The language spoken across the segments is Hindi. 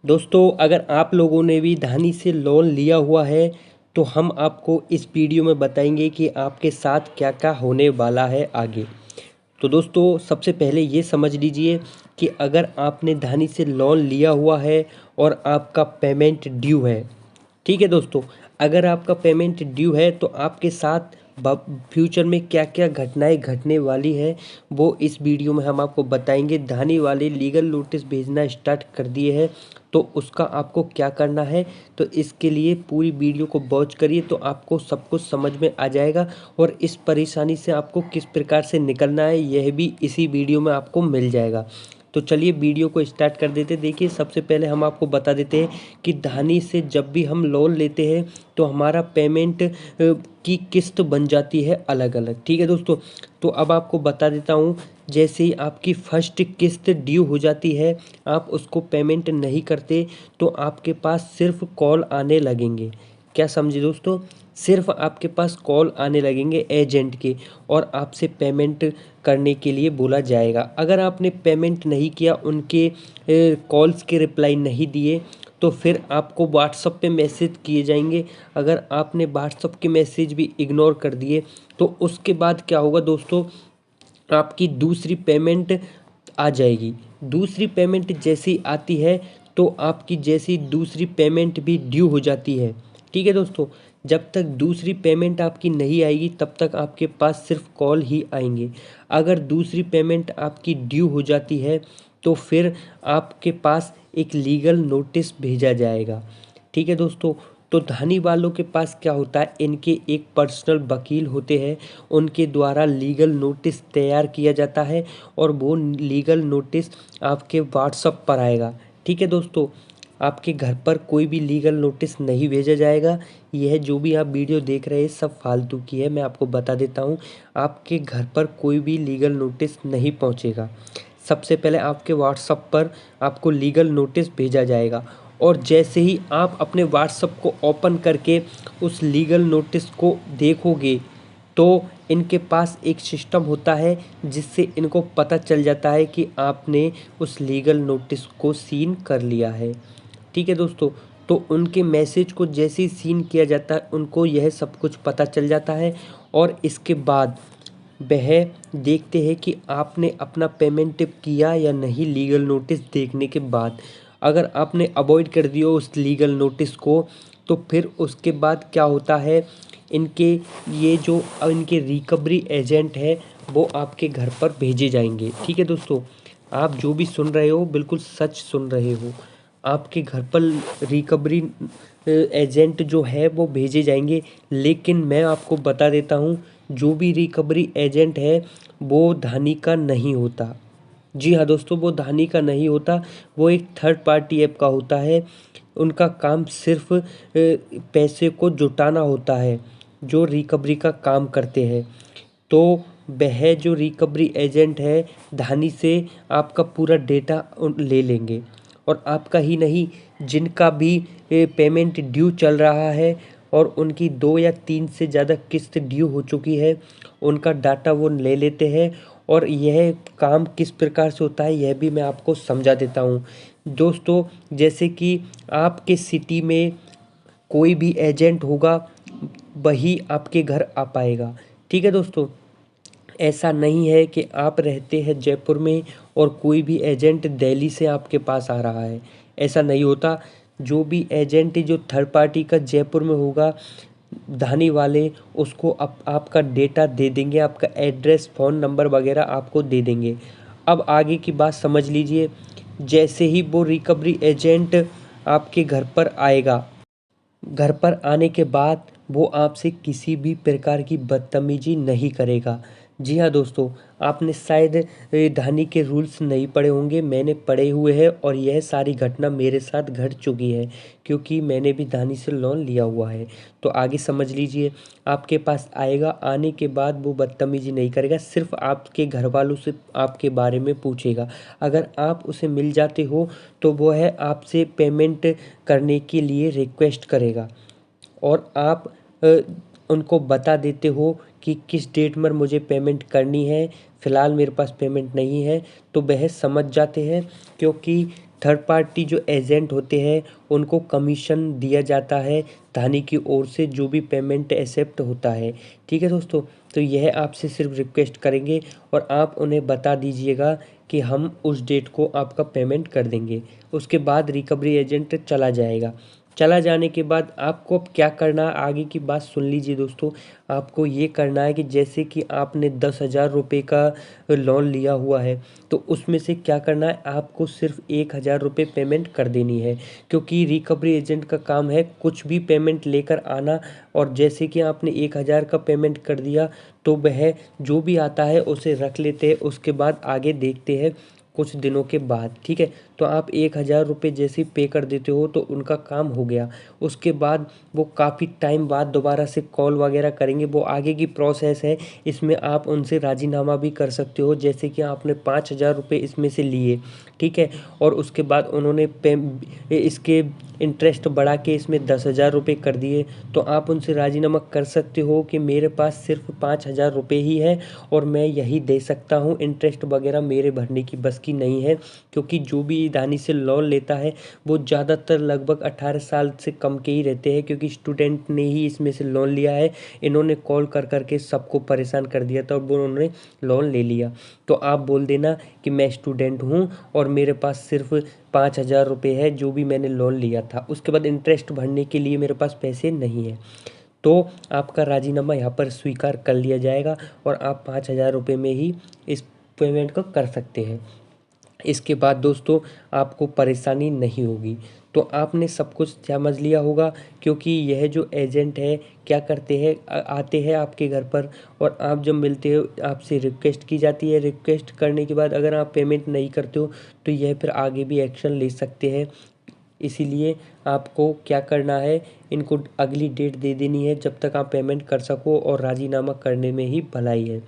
दोस्तों, अगर आप लोगों ने भी धानी से लोन लिया हुआ है तो हम आपको इस वीडियो में बताएंगे कि आपके साथ क्या क्या होने वाला है आगे। तो दोस्तों, सबसे पहले ये समझ लीजिए कि अगर आपने धानी से लोन लिया हुआ है और आपका पेमेंट ड्यू है, ठीक है दोस्तों। अगर आपका पेमेंट ड्यू है तो आपके साथ फ्यूचर में क्या क्या घटनाएं घटने वाली है वो इस वीडियो में हम आपको बताएंगे। धानी वाले लीगल नोटिस भेजना स्टार्ट कर दिए हैं, तो उसका आपको क्या करना है, तो इसके लिए पूरी वीडियो को वॉच करिए तो आपको सब कुछ समझ में आ जाएगा। और इस परेशानी से आपको किस प्रकार से निकलना है यह भी इसी वीडियो में आपको मिल जाएगा। तो चलिए वीडियो को स्टार्ट कर देते। देखिए, सबसे पहले हम आपको बता देते हैं कि धानी से जब भी हम लोन लेते हैं तो हमारा पेमेंट की किस्त बन जाती है अलग अलग, ठीक है दोस्तों। तो अब आपको बता देता हूँ, जैसे ही आपकी फर्स्ट किस्त ड्यू हो जाती है, आप उसको पेमेंट नहीं करते तो आपके पास सिर्फ कॉल आने लगेंगे। क्या समझे दोस्तों? सिर्फ आपके पास कॉल आने लगेंगे एजेंट के और आपसे पेमेंट करने के लिए बोला जाएगा। अगर आपने पेमेंट नहीं किया, उनके कॉल्स के रिप्लाई नहीं दिए, तो फिर आपको व्हाट्सएप पे मैसेज किए जाएंगे। अगर आपने व्हाट्सएप के मैसेज भी इग्नोर कर दिए तो उसके बाद क्या होगा दोस्तों, आपकी दूसरी पेमेंट आ जाएगी। दूसरी पेमेंट जैसी आती है तो आपकी जैसी दूसरी पेमेंट भी ड्यू हो जाती है, ठीक है दोस्तों। जब तक दूसरी पेमेंट आपकी नहीं आएगी तब तक आपके पास सिर्फ कॉल ही आएंगे। अगर दूसरी पेमेंट आपकी ड्यू हो जाती है तो फिर आपके पास एक लीगल नोटिस भेजा जाएगा, ठीक है दोस्तों। तो धानी वालों के पास क्या होता है, इनके एक पर्सनल वकील होते हैं, उनके द्वारा लीगल नोटिस तैयार किया जाता है और वो लीगल नोटिस आपके व्हाट्सएप पर आएगा, ठीक है दोस्तों। आपके घर पर कोई भी लीगल नोटिस नहीं भेजा जाएगा। यह जो भी आप वीडियो देख रहे हैं सब फालतू की है, मैं आपको बता देता हूँ। आपके घर पर कोई भी लीगल नोटिस नहीं पहुँचेगा। सबसे पहले आपके व्हाट्सएप पर आपको लीगल नोटिस भेजा जाएगा और जैसे ही आप अपने व्हाट्सएप को ओपन करके उस लीगल नोटिस को देखोगे तो इनके पास एक सिस्टम होता है जिससे इनको पता चल जाता है कि आपने उस लीगल नोटिस को सीन कर लिया है, ठीक है दोस्तों। तो उनके मैसेज को जैसे ही सीन किया जाता है उनको यह सब कुछ पता चल जाता है और इसके बाद वह देखते हैं कि आपने अपना पेमेंट किया या नहीं। लीगल नोटिस देखने के बाद अगर आपने अवॉइड कर दिया उस लीगल नोटिस को तो फिर उसके बाद क्या होता है, इनके ये जो इनके रिकवरी एजेंट है वो आपके घर पर भेजे जाएंगे, ठीक है दोस्तों। आप जो भी सुन रहे हो बिल्कुल सच सुन रहे हो। आपके घर पर रिकवरी एजेंट जो है वो भेजे जाएंगे। लेकिन मैं आपको बता देता हूँ, जो भी रिकवरी एजेंट है वो धानी का नहीं होता। जी हाँ दोस्तों, वो धानी का नहीं होता, वो एक थर्ड पार्टी ऐप का होता है। उनका काम सिर्फ पैसे को जुटाना होता है, जो रिकवरी का काम करते हैं। तो वह जो रिकवरी एजेंट है धानी से आपका पूरा डेटा ले लेंगे और आपका ही नहीं, जिनका भी पेमेंट ड्यू चल रहा है और उनकी 2 या 3 से ज़्यादा किस्त ड्यू हो चुकी है, उनका डाटा वो ले लेते हैं। और यह काम किस प्रकार से होता है यह भी मैं आपको समझा देता हूँ दोस्तों। जैसे कि आपके सिटी में कोई भी एजेंट होगा वही आपके घर आ पाएगा, ठीक है दोस्तों। ऐसा नहीं है कि आप रहते हैं जयपुर में और कोई भी एजेंट दिल्ली से आपके पास आ रहा है, ऐसा नहीं होता। जो भी एजेंट जो थर्ड पार्टी का जयपुर में होगा, धानी वाले उसको आपका डेटा दे देंगे, आपका एड्रेस फ़ोन नंबर वगैरह आपको दे देंगे। अब आगे की बात समझ लीजिए। जैसे ही वो रिकवरी एजेंट आपके घर पर आएगा, घर पर आने के बाद वो आपसे किसी भी प्रकार की बदतमीजी नहीं करेगा। जी हाँ दोस्तों, आपने शायद धानी के रूल्स नहीं पढ़े होंगे, मैंने पढ़े हुए हैं और यह सारी घटना मेरे साथ घट चुकी है क्योंकि मैंने भी धानी से लोन लिया हुआ है। तो आगे समझ लीजिए, आपके पास आएगा, आने के बाद वो बदतमीजी नहीं करेगा, सिर्फ आपके घर वालों से आपके बारे में पूछेगा। अगर आप उसे मिल जाते हो तो वो है आपसे पेमेंट करने के लिए रिक्वेस्ट करेगा और आप उनको बता देते हो कि किस डेट में मुझे पेमेंट करनी है, फ़िलहाल मेरे पास पेमेंट नहीं है। तो वह समझ जाते हैं क्योंकि थर्ड पार्टी जो एजेंट होते हैं उनको कमीशन दिया जाता है धानी की ओर से, जो भी पेमेंट एक्सेप्ट होता है। ठीक है दोस्तों, तो यह आपसे सिर्फ रिक्वेस्ट करेंगे और आप उन्हें बता दीजिएगा कि हम उस डेट को आपका पेमेंट कर देंगे। उसके बाद रिकवरी एजेंट चला जाएगा। चला जाने के बाद आपको अब क्या करना है, आगे की बात सुन लीजिए दोस्तों। आपको ये करना है कि जैसे कि आपने 10,000 रुपये का लोन लिया हुआ है, तो उसमें से क्या करना है, आपको सिर्फ 1,000 रुपये पेमेंट कर देनी है। क्योंकि रिकवरी एजेंट का काम है कुछ भी पेमेंट लेकर आना, और जैसे कि आपने 1,000 का पेमेंट कर दिया तो वह जो भी आता है उसे रख लेते हैं, उसके बाद आगे देखते हैं कुछ दिनों के बाद। ठीक है, तो आप 1,000 रुपये जैसे पे कर देते हो तो उनका काम हो गया। उसके बाद वो काफ़ी टाइम बाद दोबारा से कॉल वगैरह करेंगे, वो आगे की प्रोसेस है। इसमें आप उनसे राजीनामा भी कर सकते हो, जैसे कि आपने 5,000 रुपये इसमें से लिए, ठीक है, और उसके बाद उन्होंने इसके इंटरेस्ट बढ़ा के इसमें 10,000 रुपये कर दिए, तो आप उनसे राजीनामा कर सकते हो कि मेरे पास सिर्फ 5,000 रुपये ही है और मैं यही दे सकता हूँ, इंटरेस्ट वगैरह मेरे भरने की बस की नहीं है। क्योंकि जो भी धानी से लोन लेता है वो ज़्यादातर लगभग 18 साल से कम के ही रहते हैं, क्योंकि स्टूडेंट ने ही इसमें से लोन लिया है। इन्होंने कॉल कर करके सबको परेशान कर दिया था और वो उन्होंने लोन ले लिया। तो आप बोल देना कि मैं स्टूडेंट हूँ और मेरे पास सिर्फ 5,000 रुपये है जो भी मैंने लोन लिया था, उसके बाद इंटरेस्ट भरने के लिए मेरे पास पैसे नहीं है। तो आपका राजीनामा यहाँ पर स्वीकार कर लिया जाएगा और आप 5,000 रुपये में ही इस पेमेंट को कर सकते हैं। इसके बाद दोस्तों आपको परेशानी नहीं होगी। तो आपने सब कुछ समझ लिया होगा, क्योंकि यह जो एजेंट है क्या करते हैं, आते हैं आपके घर पर और आप जब मिलते हो आपसे रिक्वेस्ट की जाती है। रिक्वेस्ट करने के बाद अगर आप पेमेंट नहीं करते हो तो यह फिर आगे भी एक्शन ले सकते हैं। इसीलिए आपको क्या करना है, इनको अगली डेट दे देनी है जब तक आप पेमेंट कर सको, और राजीनामा करने में ही भलाई है।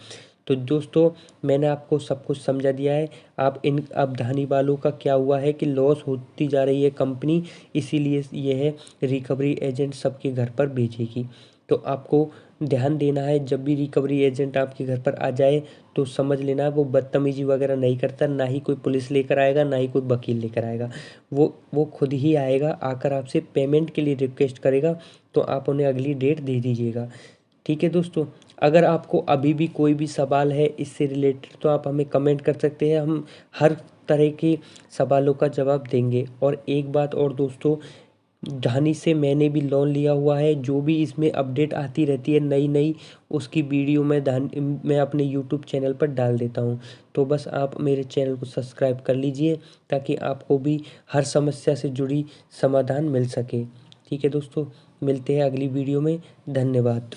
तो दोस्तों मैंने आपको सब कुछ समझा दिया है। आप इन अब धानी वालों का क्या हुआ है कि लॉस होती जा रही है कंपनी, इसीलिए यह रिकवरी एजेंट सबके घर पर भेजेगी। तो आपको ध्यान देना है, जब भी रिकवरी एजेंट आपके घर पर आ जाए तो समझ लेना वो बदतमीजी वगैरह नहीं करता, ना ही कोई पुलिस लेकर आएगा, ना ही कोई वकील लेकर आएगा। वो खुद ही आएगा, आकर आपसे पेमेंट के लिए रिक्वेस्ट करेगा, तो आप उन्हें अगली डेट दे दीजिएगा। ठीक है दोस्तों, अगर आपको अभी भी कोई भी सवाल है इससे रिलेटेड तो आप हमें कमेंट कर सकते हैं, हम हर तरह के सवालों का जवाब देंगे। और एक बात और दोस्तों, धानी से मैंने भी लोन लिया हुआ है, जो भी इसमें अपडेट आती रहती है नई नई, उसकी वीडियो मैं अपने यूट्यूब चैनल पर डाल देता हूँ। तो बस आप मेरे चैनल को सब्सक्राइब कर लीजिए ताकि आपको भी हर समस्या से जुड़ी समाधान मिल सके। ठीक है दोस्तों, मिलते हैं अगली वीडियो में। धन्यवाद।